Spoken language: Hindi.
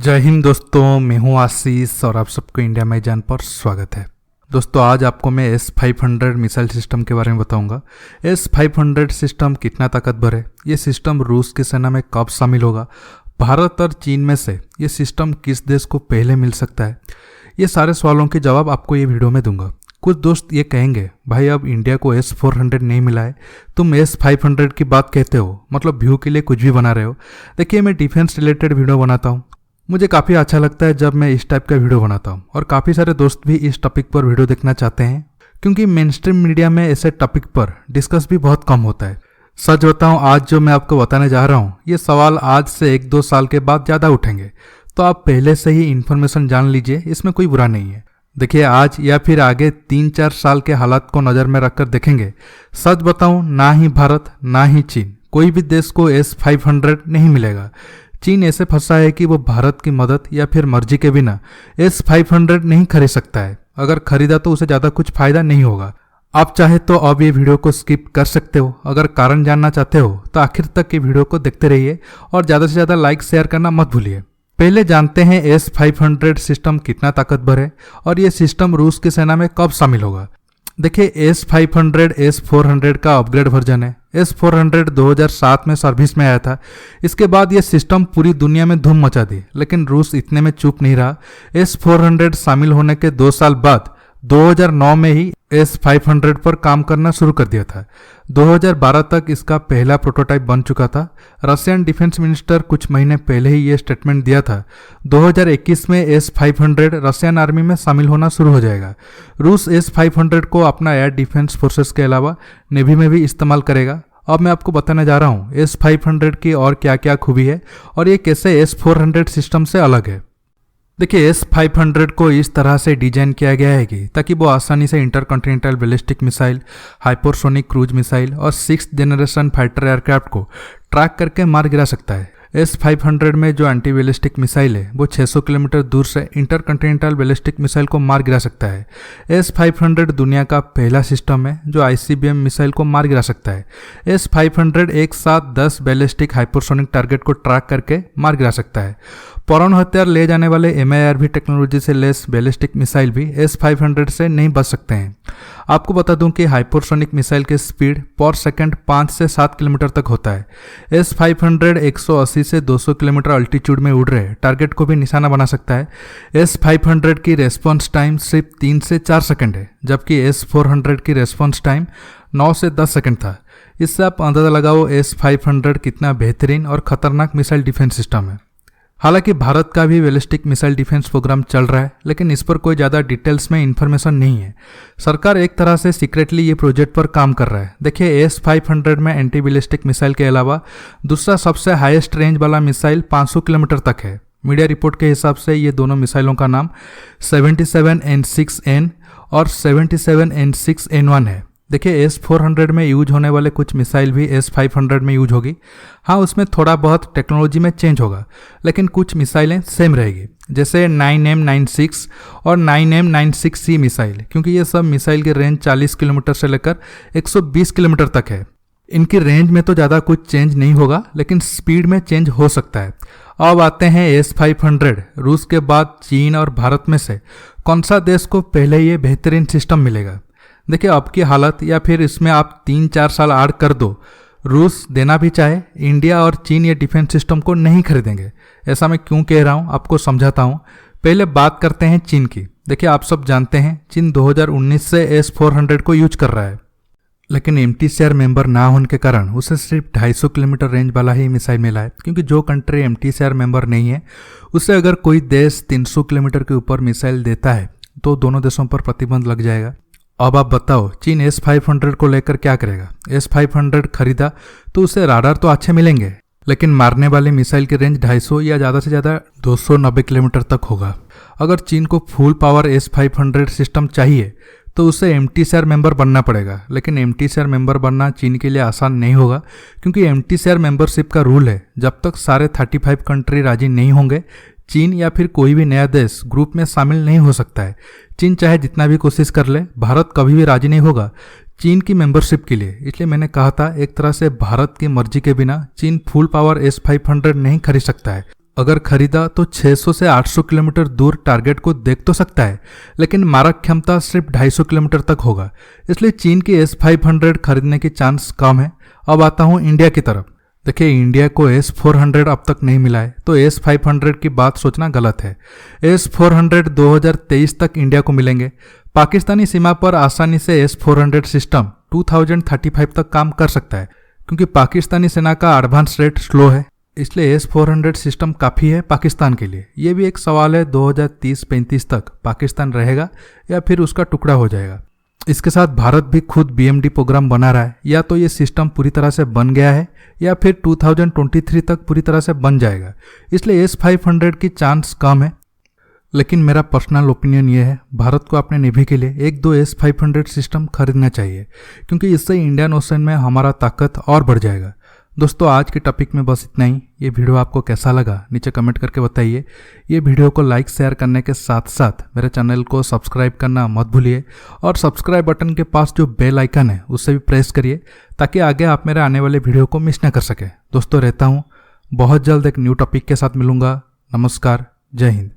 जय हिंद दोस्तों, मैं हूं आशीष और आप सबको इंडिया में जान पर स्वागत है। दोस्तों आज आपको मैं S-500 मिसाइल सिस्टम के बारे में बताऊंगा। S-500 सिस्टम कितना ताकतवर है, ये सिस्टम रूस की सेना में कब शामिल होगा, भारत और चीन में से ये सिस्टम किस देश को पहले मिल सकता है, ये सारे सवालों के जवाब आपको ये वीडियो में दूंगा। कुछ दोस्त ये कहेंगे, भाई अब इंडिया को S-400 नहीं मिला है, तुम S-500 की बात कहते हो, मतलब व्यू के लिए कुछ भी बना रहे हो। देखिए मैं डिफेंस रिलेटेड वीडियो बनाता हूँ, मुझे काफ़ी अच्छा लगता है जब मैं इस टाइप का वीडियो बनाता हूँ और काफ़ी सारे दोस्त भी इस टॉपिक पर वीडियो देखना चाहते हैं, क्योंकि मेनस्ट्रीम मीडिया में ऐसे टॉपिक पर डिस्कस भी बहुत कम होता है। सच बताऊँ, आज जो मैं आपको बताने जा रहा हूँ ये सवाल आज से 1-2 साल के बाद ज़्यादा उठेंगे, तो आप पहले से ही इन्फॉर्मेशन जान लीजिए, इसमें कोई बुरा नहीं है। देखिए आज या फिर आगे 3-4 साल के हालात को नज़र में रखकर देखेंगे, सच बताऊँ ना ही भारत ना ही चीन, कोई भी देश को S-500 नहीं मिलेगा। चीन ऐसे फंसा है कि वो भारत की मदद या फिर मर्जी के बिना S-500 नहीं खरीद सकता है। अगर खरीदा तो उसे ज़्यादा कुछ फायदा नहीं होगा। आप चाहे तो अब ये वीडियो को स्किप कर सकते हो। अगर कारण जानना चाहते हो तो आखिर तक ये वीडियो को देखते रहिए और ज़्यादा से ज़्यादा लाइक शेयर करना मत भूलिए। पहले जानते हैं S-500 सिस्टम कितना ताकतवर है और ये सिस्टम रूस की सेना में कब शामिल होगा। देखिए S-500 S-400 का अपग्रेड वर्जन है। S-400 2007 में सर्विस में आया था। इसके बाद ये सिस्टम पूरी दुनिया में धूम मचा दी, लेकिन रूस इतने में चुप नहीं रहा। S-400 शामिल होने के 2 साल बाद 2009 में ही S-500 पर काम करना शुरू कर दिया था। 2012 तक इसका पहला प्रोटोटाइप बन चुका था। रशियन डिफेंस मिनिस्टर कुछ महीने पहले ही ये स्टेटमेंट दिया था, 2021 में S-500 रशियन आर्मी में शामिल होना शुरू हो जाएगा। रूस S-500 को अपना एयर डिफेंस फोर्सेस के अलावा नेवी में भी इस्तेमाल करेगा। अब मैं आपको बताने जा रहा हूँ S-500 की और क्या क्या खूबी है और ये कैसे S-400 सिस्टम से अलग है। देखिए S-500 को इस तरह से डिजाइन किया गया है कि ताकि वो आसानी से intercontinental ballistic missile, hypersonic cruise missile और 6th जनरेशन फाइटर एयरक्राफ्ट को ट्रैक करके मार गिरा सकता है। S-500 में जो एंटी बैलिस्टिक मिसाइल है वो 600 किलोमीटर दूर से इंटरकॉन्टिनेंटल बैलिस्टिक मिसाइल को मार गिरा सकता है। S-500 दुनिया का पहला सिस्टम है जो ICBM मिसाइल को मार गिरा सकता है। S-500 एक साथ 10 बैलिस्टिक हाइपरसोनिक टारगेट को ट्रैक करके मार गिरा सकता है। परमाणु हथियार ले जाने वाले MIRV टेक्नोलॉजी से लेस बैलिस्टिक मिसाइल भी S-500 से नहीं बच सकते हैं। आपको बता दूं कि हाइपरसोनिक मिसाइल के स्पीड पर सेकंड 5 से 7 किलोमीटर तक होता है। S-500 180 से 200 किलोमीटर अल्टीट्यूड में उड़ रहे टारगेट को भी निशाना बना सकता है। S-500 की रेस्पॉन्स टाइम सिर्फ 3 से 4 सेकंड है, जबकि S-400 की रेस्पॉन्स टाइम 9 से 10 सेकंड था। इससे आप अंदाजा लगाओ S-500 कितना बेहतरीन और खतरनाक मिसाइल डिफेंस सिस्टम है। हालांकि भारत का भी बैलिस्टिक मिसाइल डिफेंस प्रोग्राम चल रहा है, लेकिन इस पर कोई ज़्यादा डिटेल्स में इन्फॉर्मेशन नहीं है। सरकार एक तरह से सीक्रेटली ये प्रोजेक्ट पर काम कर रहा है। देखिए S-500 में एंटी बैलिस्टिक मिसाइल के अलावा दूसरा सबसे हाईएस्ट रेंज वाला मिसाइल 500 किलोमीटर तक है। मीडिया रिपोर्ट के हिसाब से ये दोनों मिसाइलों का नाम 77N6N और 77N6N1 है। देखिए S-400 में यूज होने वाले कुछ मिसाइल भी S-500 में यूज होगी। हाँ, उसमें थोड़ा बहुत टेक्नोलॉजी में चेंज होगा, लेकिन कुछ मिसाइलें सेम रहेगी, जैसे 9M96 और 9M96C मिसाइल, क्योंकि ये सब मिसाइल की रेंज 40 किलोमीटर से लेकर 120 किलोमीटर तक है। इनकी रेंज में तो ज़्यादा कुछ चेंज नहीं होगा, लेकिन स्पीड में चेंज हो सकता है। अब आते हैं S-500 रूस के बाद चीन और भारत में से कौन सा देश को पहले ये बेहतरीन सिस्टम मिलेगा। देखिए अब की हालत या फिर इसमें आप 3-4 साल ऐड कर दो, रूस देना भी चाहे, इंडिया और चीन ये डिफेंस सिस्टम को नहीं खरीदेंगे। ऐसा मैं क्यों कह रहा हूँ आपको समझाता हूँ। पहले बात करते हैं चीन की। देखिए आप सब जानते हैं चीन 2019 से S-400 को यूज कर रहा है, लेकिन MTCR मेंबर ना होने के कारण उसे सिर्फ 250 किलोमीटर रेंज वाला ही मिसाइल मिला है, क्योंकि जो कंट्री MTCR मेंबर नहीं है उसे अगर कोई देश 300 किलोमीटर के ऊपर मिसाइल देता है तो दोनों देशों पर प्रतिबंध लग जाएगा। अब आप बताओ चीन S-500 को लेकर क्या करेगा। S-500 खरीदा तो उसे राडार तो अच्छे मिलेंगे, लेकिन मारने वाले मिसाइल की रेंज 250 या ज़्यादा से ज़्यादा 290 किलोमीटर तक होगा। अगर चीन को फुल पावर S-500 सिस्टम चाहिए तो उसे MTCR मेंबर बनना पड़ेगा, लेकिन MTCR मेंबर बनना चीन के लिए आसान नहीं होगा, क्योंकि MTCR मेंबरशिप का रूल है जब तक सारे 35 कंट्री राजी नहीं होंगे चीन या फिर कोई भी नया देश ग्रुप में शामिल नहीं हो सकता है। चीन चाहे जितना भी कोशिश कर ले, भारत कभी भी राजी नहीं होगा चीन की मेंबरशिप के लिए। इसलिए मैंने कहा था एक तरह से भारत की मर्जी के बिना चीन फुल पावर S-500 नहीं खरीद सकता है। अगर खरीदा तो 600 से 800 किलोमीटर दूर टारगेट को देख तो सकता है, लेकिन मारक क्षमता सिर्फ 250 किलोमीटर तक होगा। इसलिए चीन की S500 खरीदने की चांस कम है। अब आता हूँ इंडिया की तरफ। देखिए, इंडिया को S400 अब तक नहीं मिला है, तो S500 की बात सोचना गलत है। S400 2023 तक इंडिया को मिलेंगे। पाकिस्तानी सीमा पर आसानी से S400 सिस्टम 2035 तक काम कर सकता है, क्योंकि पाकिस्तानी सेना का एडवांस रेट स्लो है। इसलिए S400 सिस्टम काफ़ी है पाकिस्तान के लिए। ये भी एक सवाल है, 2030-35 तक पाकिस्तान रहेगा या फिर उसका टुकड़ा हो जाएगा। इसके साथ भारत भी खुद BMD प्रोग्राम बना रहा है। या तो ये सिस्टम पूरी तरह से बन गया है या फिर 2023 तक पूरी तरह से बन जाएगा। इसलिए S500 की चांस कम है। लेकिन मेरा पर्सनल ओपिनियन ये है, भारत को अपने नेवी के लिए 1-2 S500 सिस्टम खरीदना चाहिए, क्योंकि इससे इंडियन ओशन में हमारा ताकत और बढ़ जाएगा। दोस्तों, आज के टॉपिक में बस इतना ही। ये वीडियो आपको कैसा लगा नीचे कमेंट करके बताइए। ये वीडियो को लाइक शेयर करने के साथ साथ मेरे चैनल को सब्सक्राइब करना मत भूलिए, और सब्सक्राइब बटन के पास जो बेल आइकन है उसे भी प्रेस करिए, ताकि आगे आप मेरे आने वाले वीडियो को मिस न कर सके। दोस्तों, रहता हूँ बहुत जल्द एक न्यू टॉपिक के साथ मिलूंगा। नमस्कार, जय हिंद।